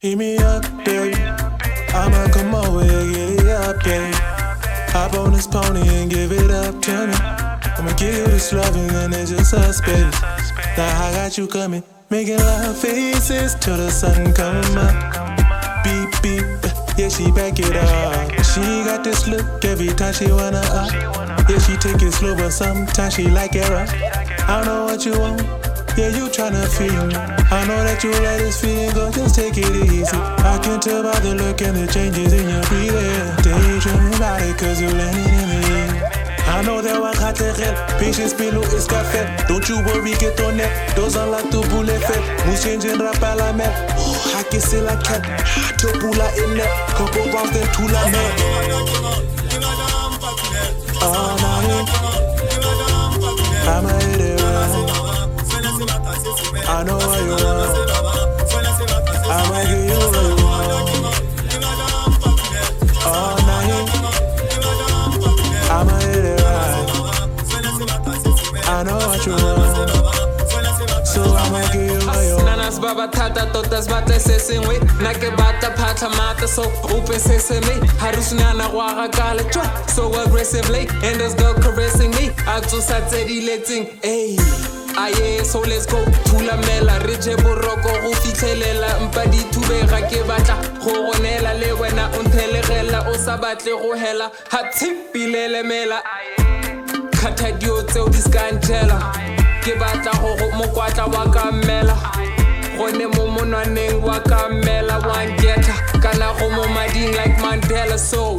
Hit me up, baby. I'ma come over and get it up, baby. Hop on this pony and give it up to me. I'ma give you this love and then it's just us, baby. Now I got you coming, making love faces till the sun come up. Beep, beep, yeah, she back it up. She got this look every time she wanna up. Yeah, she take it slow, but sometimes she like it rough. I don't know what you want, yeah, you tryna feel me. I know that you let this feeling go, just take it easy. I can tell by the look and the changes in your breathing. Daydreaming about it cause you're leaning in me. I know that one can't tell, patience below is café. Don't you worry, get on it. Those are like to boulet fait. Moves changing rap à la mer. Oh, I can see la cat. To pula in there. Couple rounds then Thulamela. All night. I'ma hit it right. I know what you want. I'ma give you what you want. All night. I'ma hit it right. I know what you want. So I'ma give you what you want. Nanas baba tata totas bata sesing we. Nake bata pata mata so open sesame. Harusnyana waga gala chwa so aggressively. And this girl caressing me. Akto satsedi letting. Ayy. Aye, so let's go. Thulamela, Reje Boroko, Ufitelela, Mpadi Tube, Rakebata, Horonela, Lewena, Untelegela, Osabatle, Rohela, Hatipilele Mela, Katadio, Discantella, Kebata, Mokwata, Wakamela, Rone Momona, Wakamela, Wangeta, Kana Homo Madin like Mandela, so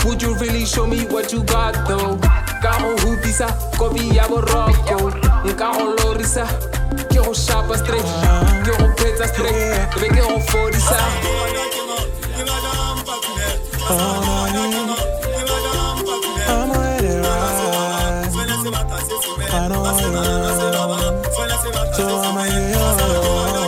would you really show me what you got though? Karo hupisa, kopi ya boroko. Nkaro lorisa, kero shapa straight, kero peta straight, be kero forisa. I'ma hit it right. I know what you want. So I'ma hit it right.